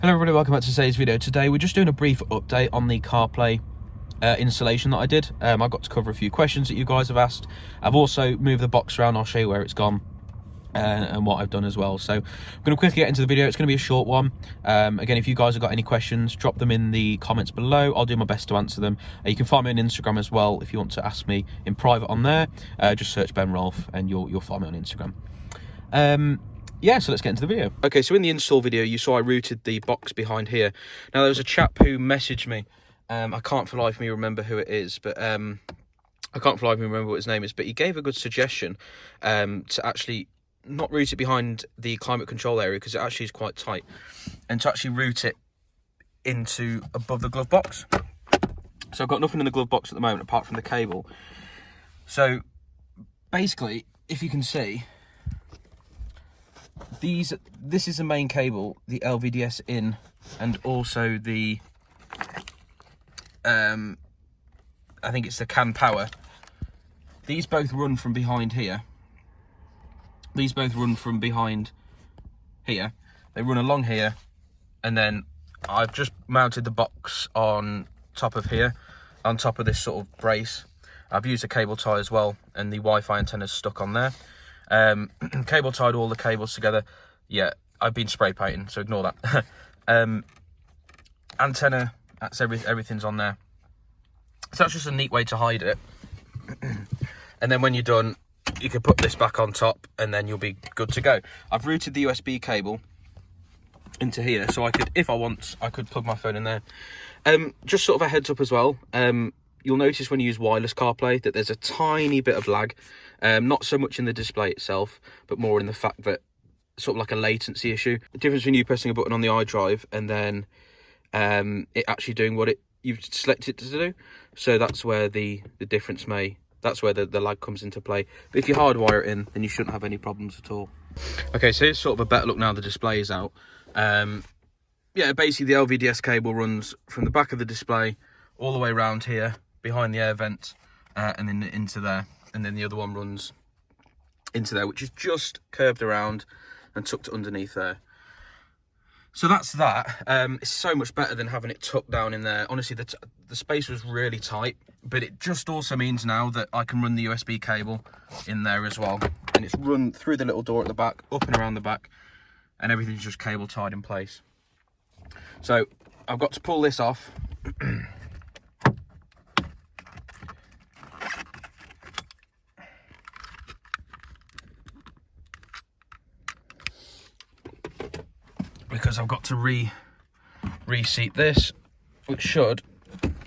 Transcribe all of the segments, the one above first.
Hello everybody, welcome back to today's video. Today we're just doing a brief update on the CarPlay installation that I did. I got to cover a few questions that you guys have asked. I've also moved the box around. I'll show you where it's gone and what I've done as well. So I'm going to quickly get into the video. It's going to be a short one. Again, if you guys have got any questions, drop them in the comments below. I'll do my best to answer them. You can find me on Instagram as well if you want to ask me in private on there. Just search Ben Rolfe and you'll find me on Instagram. Yeah, so let's get into the video. Okay, so in the install video, you saw I routed the box behind here. Now, there was a chap who messaged me. I can't for the life of me remember who it is, but I can't for the life of me remember what his name is, but he gave a good suggestion to actually not route it behind the climate control area because it actually is quite tight, and to actually route it into above the glove box. So I've got nothing in the glove box at the moment apart from the cable. So basically, if you can see, this is the main cable, the LVDS in, and also the I think it's the CAN power. These both run from behind here. These both run from behind here. They run along here, and then I've just mounted the box on top of here, on top of this sort of brace. I've used a cable tie as well, and the Wi-Fi antenna's stuck on there. Cable tied all the cables together. Yeah, I've been spray painting, so ignore that. Antenna, that's everything's on there. So that's just a neat way to hide it. And then when you're done, you can put this back on top, and then you'll be good to go. I've routed the USB cable into here, so I could, if I want, I could plug my phone in there. Just sort of a heads up as well. You'll notice when you use wireless CarPlay that there's a tiny bit of lag. Not so much in the display itself, but more in the fact that sort of like a latency issue. The difference between you pressing a button on the iDrive and then it actually doing what you've selected to do. So that's where the difference that's where the lag comes into play. But if you hardwire it in, then you shouldn't have any problems at all. Okay, so here's sort of a better look now the display is out. Yeah, basically the LVDS cable runs from the back of the display all the way around here, behind the air vent, and then into there. And then the other one runs into there, which is just curved around and tucked underneath there. So that's that. It's so much better than having it tucked down in there. Honestly, the space was really tight, but it just also means now that I can run the USB cable in there as well. And it's run through the little door at the back, up and around the back, and everything's just cable tied in place. So I've got to pull this off. Because I've got to reseat this, which should,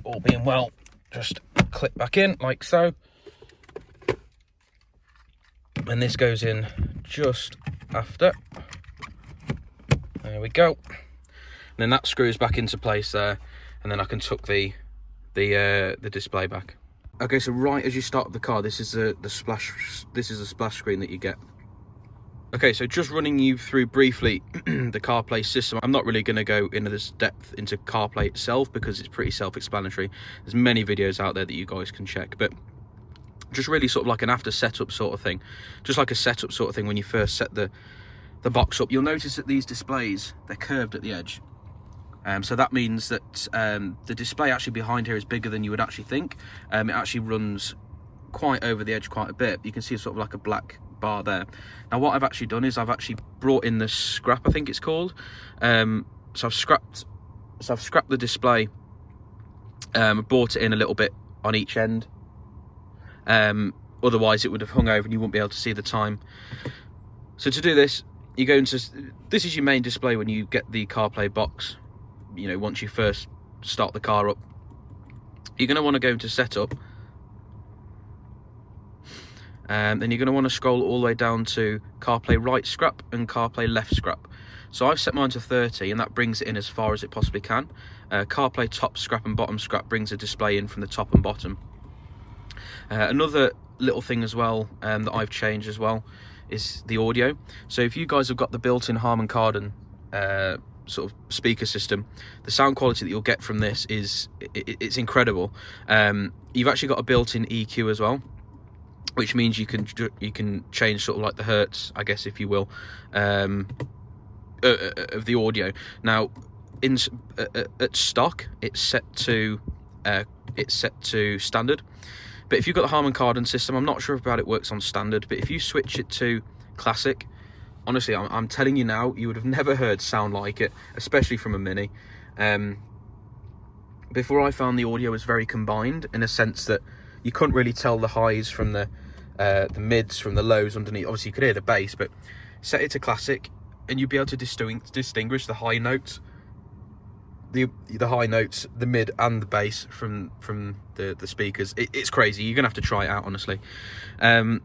all being well, just clip back in like so. And this goes in just after. There we go. And then that screws back into place there, and then I can tuck the display back. Okay, so right as you start the car, this is the splash. This is a splash screen that you get. Okay, so just running you through briefly the CarPlay system. I'm not really going to go into this depth into CarPlay itself because it's pretty self-explanatory. There's many videos out there that you guys can check, but just really sort of like an after setup sort of thing. Just like a setup sort of thing when you first set the box up. You'll notice that these displays, they're curved at the edge. So that means that the display actually behind here is bigger than you would actually think. It actually runs quite over the edge quite a bit. You can see sort of like a black bar there. Now what I've actually done is I've actually brought in the scrap, I think it's called. So I've scrapped the display, brought it in a little bit on each end. Otherwise it would have hung over and you wouldn't be able to see the time. So to do this, you go into, this is your main display when you get the CarPlay box. You know, once you first start the car up, you're going to want to go into setup. Then you're going to want to scroll all the way down to CarPlay right scrap and CarPlay left scrap. So I've set mine to 30 and that brings it in as far as it possibly can. CarPlay top scrap and bottom scrap brings the display in from the top and bottom. Another little thing as well that I've changed as well is the audio. So if you guys have got the built-in Harman Kardon sort of speaker system, the sound quality that you'll get from this it's incredible. You've actually got a built-in EQ as well, which means you can change sort of like the hertz, I guess, if you will, of the audio. Now, at stock, it's set to standard. But if you've got the Harman Kardon system, I'm not sure about it works on standard, but if you switch it to classic, honestly, I'm telling you now, you would have never heard sound like it, especially from a Mini. Before, I found the audio was very combined, in a sense that you couldn't really tell the highs from the mids from the lows underneath. Obviously you could hear the bass, but set it to classic and you'd be able to distinguish the high notes, the high notes, the mid and the bass from the speakers. It's crazy. You're gonna have to try it out, honestly. So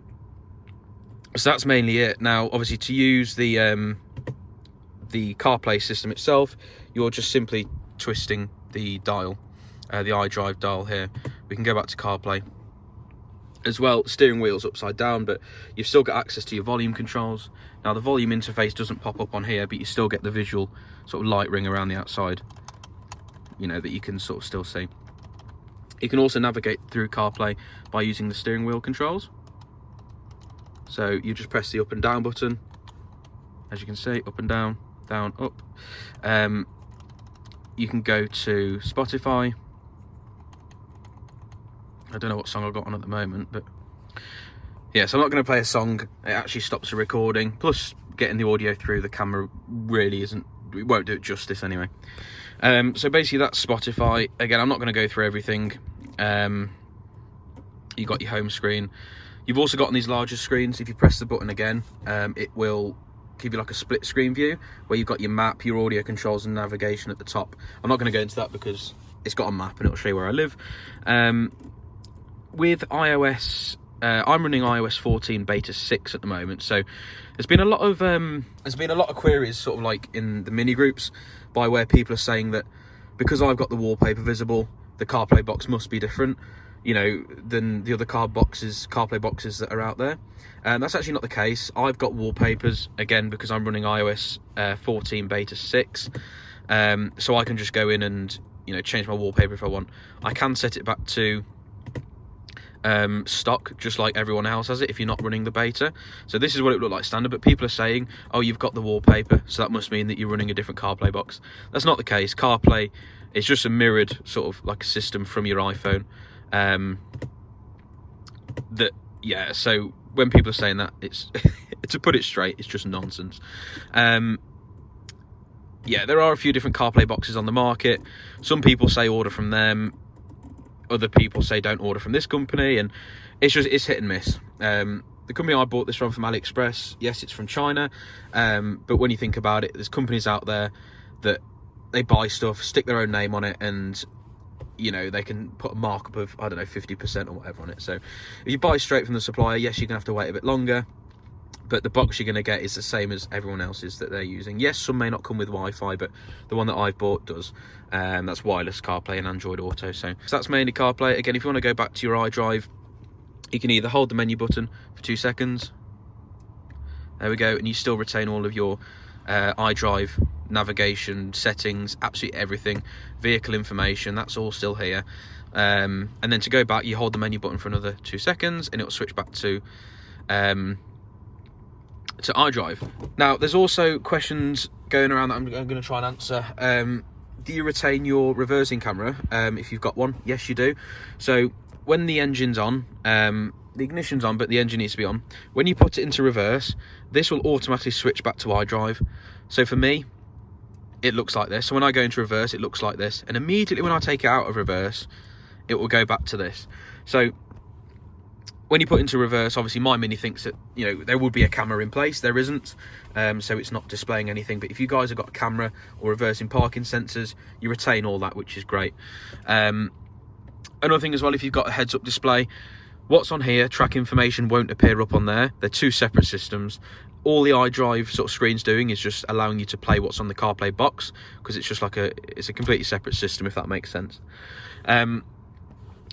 that's mainly it. Now, obviously, to use the CarPlay system itself, you're just simply twisting the dial, the iDrive dial here. We can go back to CarPlay as well. Steering wheel's upside down, but you've still got access to your volume controls. Now, the volume interface doesn't pop up on here, but you still get the visual sort of light ring around the outside, you know, that you can sort of still see. You can also navigate through CarPlay by using the steering wheel controls. So you just press the up and down button, as you can see, up and down, down, up. You can go to Spotify. I don't know what song I've got on at the moment, but yeah, so I'm not going to play a song. It actually stops the recording. Plus, getting the audio through the camera really isn't, it won't do it justice anyway. So basically that's Spotify. Again, I'm not going to go through everything. You got your home screen. You've also got on these larger screens, if you press the button again, it will give you like a split screen view where you've got your map, your audio controls and navigation at the top. I'm not going to go into that because it's got a map and it'll show you where I live. With iOS, I'm running iOS 14 beta 6 at the moment, so there's been a lot of queries sort of like in the mini groups by where people are saying that because I've got the wallpaper visible, the CarPlay box must be different, you know, than the other CarPlay boxes that are out there. That's actually not the case. I've got wallpapers, again, because I'm running iOS 14 beta 6, so I can just go in and, you know, change my wallpaper if I want. I can set it back to stock, just like everyone else has it if you're not running the beta. So this is what it looked like standard, but people are saying, oh, you've got the wallpaper, so that must mean that you're running a different CarPlay box. That's not the case. CarPlay is just a mirrored sort of like a system from your iPhone. So when people are saying that, it's to put it straight, it's just nonsense. There are a few different CarPlay boxes on the market. Some people say order from them, other people say don't order from this company, and it's hit and miss. The company I bought this from AliExpress, yes, it's from China, but when you think about it, there's companies out there that they buy stuff, stick their own name on it, and you know, they can put a markup of, I don't know, 50% or whatever on it. So if you buy straight from the supplier, yes, you're gonna have to wait a bit longer, but the box you're gonna get is the same as everyone else's that they're using. Yes, some may not come with Wi-Fi, but the one that I've bought does. That's wireless CarPlay and Android Auto. So that's mainly CarPlay. Again, if you want to go back to your iDrive, you can either hold the menu button for 2 seconds. There we go, and you still retain all of your iDrive navigation settings, absolutely everything, vehicle information, that's all still here. And then to go back, you hold the menu button for another 2 seconds and it'll switch back to iDrive. Now, there's also questions going around that I'm going to try and answer. Do you retain your reversing camera if you've got one? Yes, you do. So when the engine's on, the ignition's on, but the engine needs to be on. When you put it into reverse, this will automatically switch back to iDrive. So for me, it looks like this. So when I go into reverse, it looks like this. And immediately when I take it out of reverse, it will go back to this. So when you put into reverse, obviously my Mini thinks that, you know, there would be a camera in place. There isn't, so it's not displaying anything. But if you guys have got a camera or reversing parking sensors, you retain all that, which is great. Another thing as well, if you've got a heads-up display, what's on here, track information, won't appear up on there. They're two separate systems. All the iDrive sort of screen's doing is just allowing you to play what's on the CarPlay box, because it's just like it's a completely separate system, if that makes sense.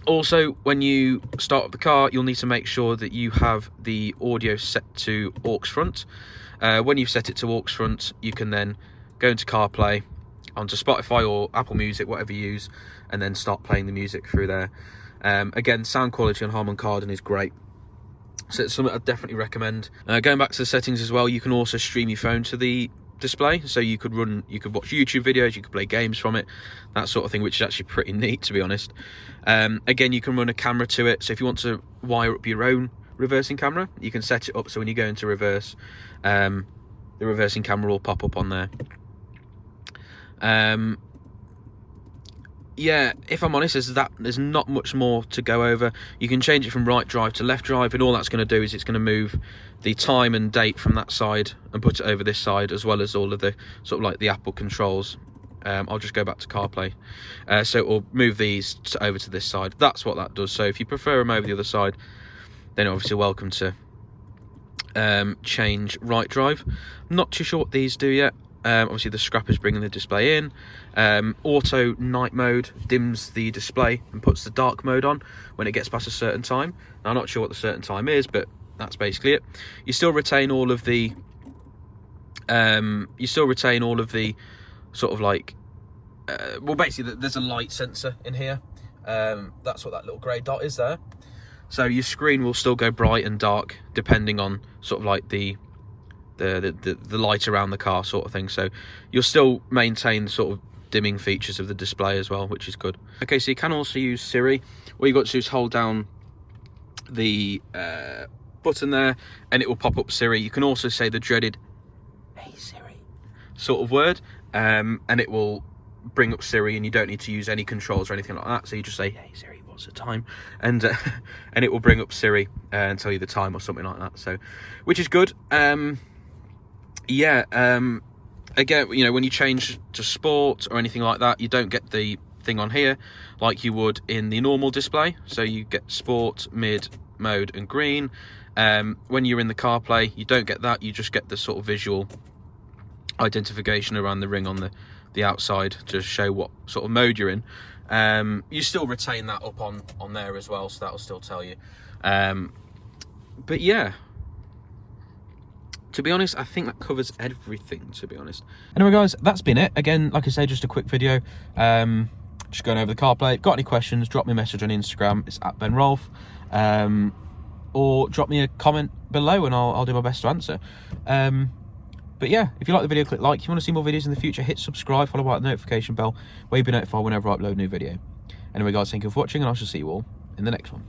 Also, when you start up the car, you'll need to make sure that you have the audio set to aux front. When you've set it to aux front, you can then go into CarPlay, onto Spotify or Apple Music, whatever you use, and then start playing the music through there. Again, sound quality on Harman Kardon is great, so it's something I'd definitely recommend. Going back to the settings as well, you can also stream your phone to the display, so you could watch YouTube videos, you could play games from it, that sort of thing, which is actually pretty neat, to be honest. Again, you can run a camera to it, so if you want to wire up your own reversing camera, you can set it up so when you go into reverse, the reversing camera will pop up on there. Yeah, if I'm honest, there's not much more to go over. You can change it from right drive to left drive, and all that's going to do is it's going to move the time and date from that side and put it over this side, as well as all of the sort of like the Apple controls. I'll just go back to CarPlay. So it will move these over to this side. That's what that does. So if you prefer them over the other side, then obviously welcome to change right drive. I'm not too sure what these do yet. Obviously the scrapper's bringing the display in. Auto night mode dims the display and puts the dark mode on when it gets past a certain time. Now, I'm not sure what the certain time is, but that's basically it. You still retain all of the sort of like well, basically there's a light sensor in here. That's what that little grey dot is there. So your screen will still go bright and dark depending on sort of like the light around the car sort of thing. So you'll still maintain the sort of dimming features of the display as well, which is good. Okay, so you can also use Siri. All you've got to do is hold down the button there and it will pop up Siri. You can also say the dreaded "Hey Siri" sort of word, and it will bring up Siri, and you don't need to use any controls or anything like that. So you just say, "Hey Siri, what's the time?" and it will bring up Siri and tell you the time or something like that. So, which is good. Again, you know, when you change to sport or anything like that, you don't get the thing on here like you would in the normal display. So you get sport, mid, mode and green. When you're in the CarPlay, you don't get that. You just get the sort of visual identification around the ring on the outside to show what sort of mode you're in. You still retain that up on there as well, so that'll still tell you. But yeah, to be honest, I think that covers everything, to be honest. Anyway, guys, that's been it. Again, like I say, just a quick video. Just going over the CarPlay. Got any questions, drop me a message on Instagram. It's @BenRolf. Or drop me a comment below and I'll do my best to answer. But yeah, if you like the video, click like. If you want to see more videos in the future, hit subscribe, follow by the notification bell, where you'll be notified whenever I upload a new video. Anyway, guys, thank you for watching, and I shall see you all in the next one.